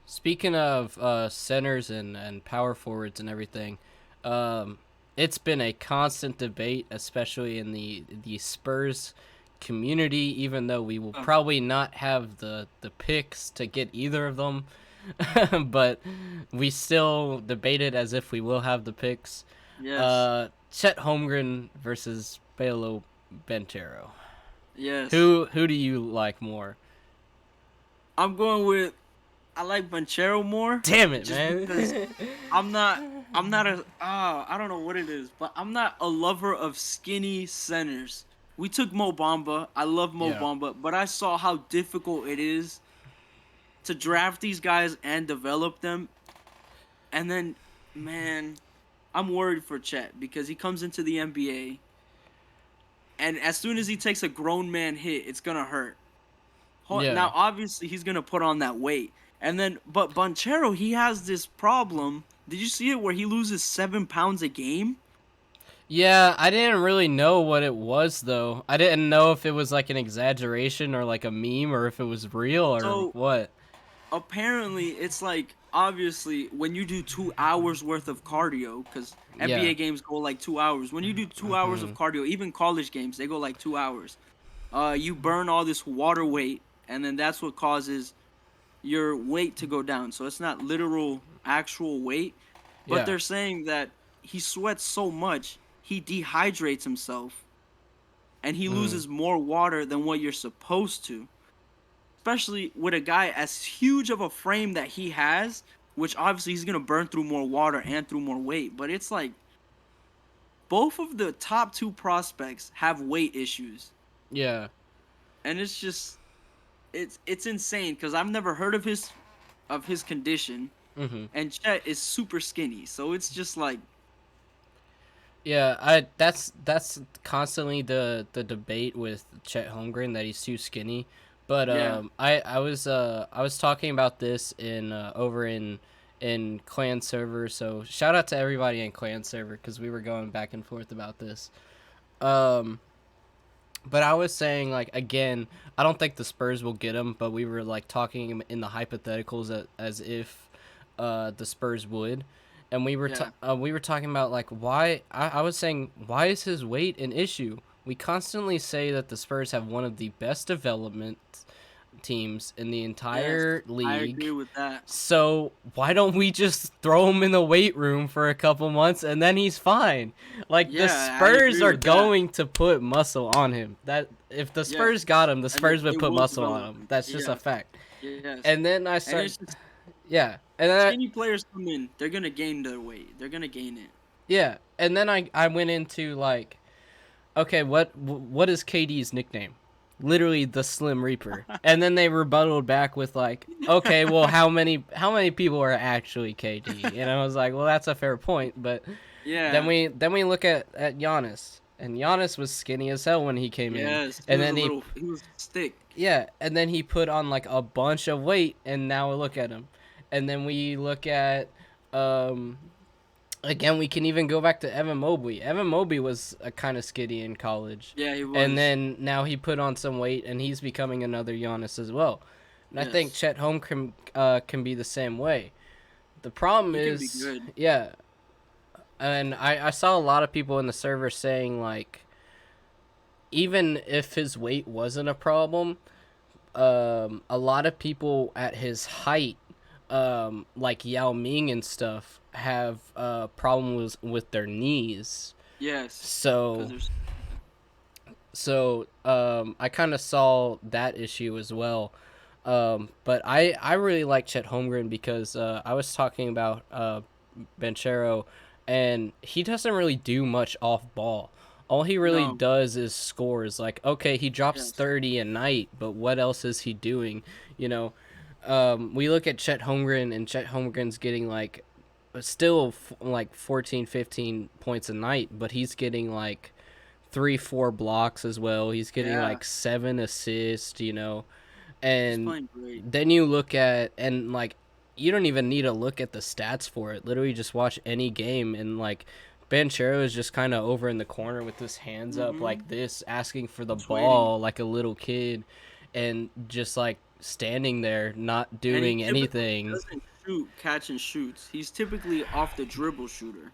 Speaking of centers and power forwards and everything, um, it's been a constant debate, especially in the Spurs community. Even though we will Uh, probably not have the picks to get either of them, but we still debate it as if we will have the picks. yes, Chet Holmgren versus Paolo Banchero. yes. Who do you like more? I'm going with I like Banchero more, Damn it, just because man. I'm not I'm not a I don't know what it is, but I'm not a lover of skinny centers. We took Mo Bamba. I love Mo Yeah. Bamba, but I saw how difficult it is to draft these guys and develop them. And then, man, I'm worried for Chet because he comes into the NBA, and as soon as he takes a grown man hit, it's gonna hurt. Yeah. Now, obviously, he's gonna put on that weight, and then, but Banchero, he has this problem. Did you see it where he loses 7 pounds a game? Yeah, I didn't really know what it was though. I didn't know if it was like an exaggeration or like a meme or if it was real or So what. apparently, it's like obviously when you do 2 hours worth of cardio, because Yeah. NBA games go like 2 hours. When you do 2 hours of Mhm. cardio, even college games, they go like 2 hours. You burn all this water weight, and then that's what causes your weight to go down. So it's not literal actual weight, but Yeah. they're saying that he sweats so much, he dehydrates himself and he Mm. loses more water than what you're supposed to. Especially with a guy as huge of a frame that he has, which obviously he's going to burn through more water and through more weight, but it's like both of the top two prospects have weight issues. Yeah. And it's just it's insane cuz I've never heard of his condition, Mhm. and Chet is super skinny. So it's just like, Yeah, that's constantly the debate with Chet Holmgren that he's too skinny. But yeah, I was talking about this in over in clan server. So shout out to everybody in clan server cuz we were going back and forth about this. Um But I was saying, like, again, I don't think the Spurs will get him, but we were, like, talking in the hypotheticals as if the Spurs would. And yeah, we were talking about, like, why. I was saying, why is his weight an issue? We constantly say that the Spurs have one of the best development teams in the yes, entire I agree league. with that. So why don't we just throw him in the weight room for a couple months and then he's fine? Like the Yeah, I Spurs agree are with that. going to put muscle on him. That if the Spurs Yes, got him, the and it, Spurs would it put will muscle on develop him. him. That's just a Yeah, fact. yes, And then I and start, it's just yeah, and then skinny players come in, they're gonna gain their weight. They're gonna gain it. yeah, and then I went into like, okay, what is KD's nickname? Literally the Slim Reaper. And then they rebutted back with like, okay, well how many people are actually KD? And I was like, well, that's a fair point, but then Yeah, we look at Giannis, and Giannis was skinny as hell when he came in, yes, and then he was thick. yeah, and then he put on like a bunch of weight, and now look at him, and then we look at um again, we can even go back to Evan Mobley. Evan Mobley was a kind of skitty in college, Yeah, he and was. then now he put on some weight, and he's becoming another Giannis as well. And I think Yes, Chet Holm can be the same way. The problem he can be is, good. yeah, and I saw a lot of people in the server saying like, even if his weight wasn't a problem, a lot of people at his height, like Yao Ming and stuff, have problems with their knees. Yes, because So there's I kind of saw that issue as well. But I really like Chet Holmgren because I was talking about Banchero, and he doesn't really do much off ball. All he really no. does is scores. Like, okay, he drops Yes, 30 a night, but what else is he doing? You know, we look at Chet Holmgren, and Chet Holmgren's getting like still like 14, 15 points a night, but he's getting like 3, 4 blocks as well. He's getting yeah, like 7 assists, he's and playing great. then you look at and like you don't even need to look at the stats for it. Literally, just watch any game and like Banchero is just kind of over in the corner with his hands up Mm-hmm. like this, asking for the Just waiting. ball like a little kid, and just like standing there, not And he doing typically anything. doesn't shoot catch and shoots. He's typically off the dribble shooter,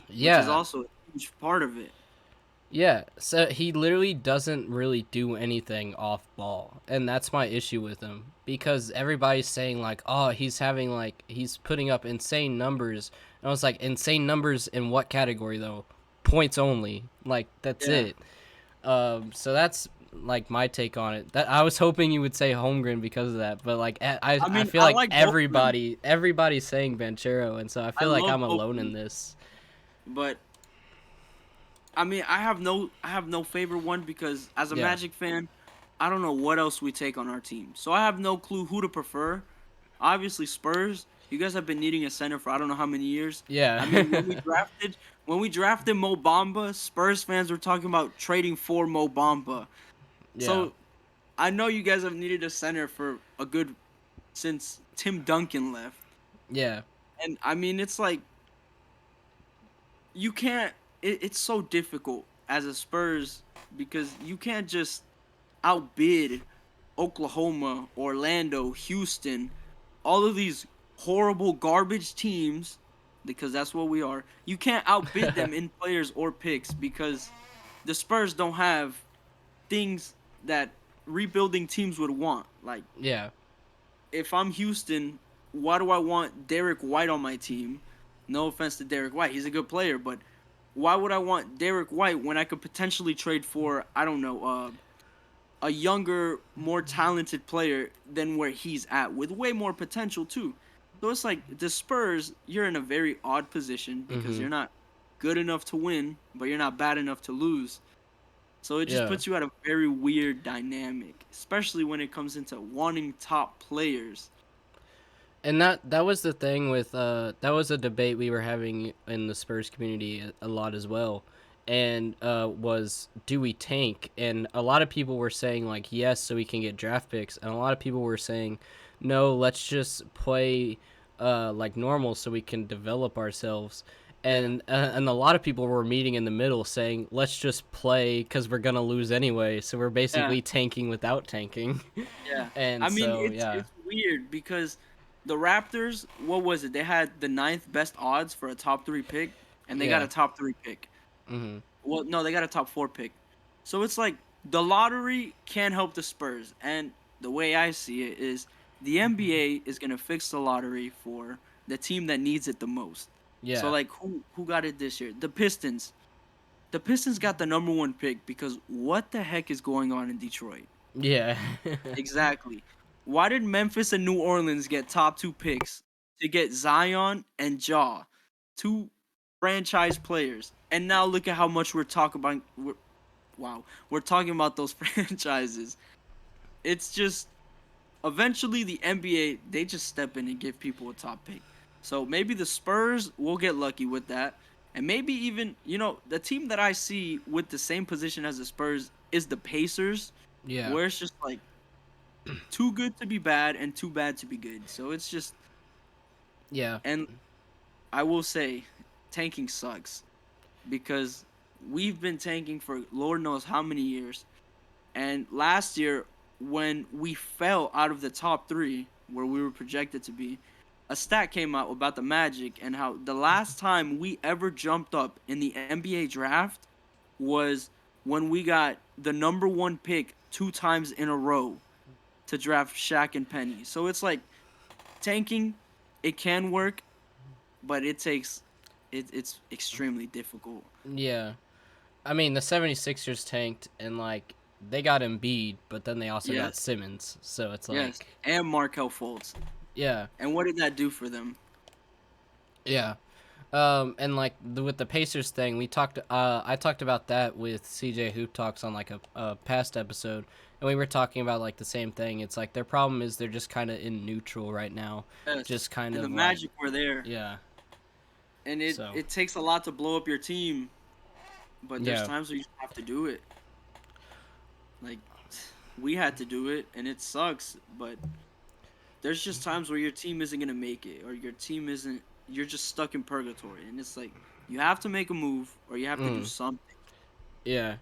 which is Yeah. also a huge part of it. Yeah, so he literally doesn't really do anything off ball, and that's my issue with him because everybody's saying like, "Oh, he's putting up insane numbers." And I was like, "Insane numbers in what category though? Points only. Like that's Yeah. it." So that's like my take on it. That I was hoping you would say Holmgren because of that, but like I I mean, feel I like like both of them. everybody's saying Banchero, and so I I feel like love I'm both of alone in them, this. but I mean, I have no favorite one because as a Yeah. Magic fan, I don't know what else we take on our team. So I have no clue who to prefer. Obviously Spurs. You guys have been needing a center for I don't know how many years. I mean, when we Yeah. drafted Mo Bamba, Spurs fans were talking about trading for Mo Bamba. Yeah. So I know you guys have needed a center for a good since Tim Duncan left. Yeah. And I mean, it's like you can't. It's so difficult as a Spurs because you can't just outbid Oklahoma, Orlando, Houston, all of these horrible garbage teams because that's what we are. You can't outbid them in players or picks because the Spurs don't have things that rebuilding teams would want. Like Yeah. if I'm Houston, why do I want Derek White on my team? No offense to Derek White, he's a good player, but why would I want Derek White when I could potentially trade for I don't know a younger, more talented player than where he's at with way more potential too. So it's like the Spurs, you're in a very odd position because Mhm. you're not good enough to win, but you're not bad enough to lose. So it just Yeah. puts you at a very weird dynamic, especially when it comes into wanting top players. And that was the thing with that was a debate we were having in the Spurs community a lot as well. And was do we tank? And a lot of people were saying like yes, so we can get draft picks, and a lot of people were saying no, let's just play like normal so we can develop ourselves. Yeah, And a lot of people were meeting in the middle saying let's just play because we're gonna lose anyway, so we're yeah, basically tanking without tanking. yeah. And I mean, so it's yeah. it's weird because the Raptors, what was it? They had the ninth best odds for a top three pick, and they got Yeah. a top three pick. Mhm. Well, no, they got a top four pick. So it's like the lottery can help the Spurs, and the way I see it is the NBA is gonna fix the lottery for the team that needs it the most. So Yeah. like who got it this year? The Pistons. The Pistons got the number one pick because what the heck is going on in Detroit? Yeah. Exactly. Why did Memphis and New Orleans get top two picks to get Zion and Jaw, two franchise players? And now look at how much we're talking about. Wow, we're talking about those franchises. It's just eventually the NBA they just step in and give people a top pick. So maybe the Spurs will get lucky with that. And maybe even, the team that I see with the same position as the Spurs is the Pacers, Yeah. where it's just like too good to be bad and too bad to be good. So it's just Yeah. and I will say tanking sucks because we've been tanking for Lord knows how many years. And last year, when we fell out of the top three, where we were projected to be, a stat came out about the Magic and how the last time we ever jumped up in the NBA draft was when we got the number one pick two times in a row to draft Shaq and Penny. So it's like tanking, it can work, but it's extremely difficult. Yeah. I mean, the 76ers tanked and like they got Embiid, but then they also got Yes, Simmons. So it's yes, like and Markel Fultz. yeah. And what did that do for them? Yeah. And like with the Pacers thing, I talked about that with CJ Hoop Talks on like a past episode, and we were talking about like the same thing. It's like their problem is they're just kind of in neutral right now. Yes, Just kind and the of like Magic were there, yeah. and it So, it takes a lot to blow up your team, but there's yeah. times where you just have to do it. Like we had to do it, and it sucks, but there's just times where your team isn't gonna make it, or your team isn't. You're just stuck in purgatory, and it's like you have to make a move, or you have to do Mm. something. Yeah.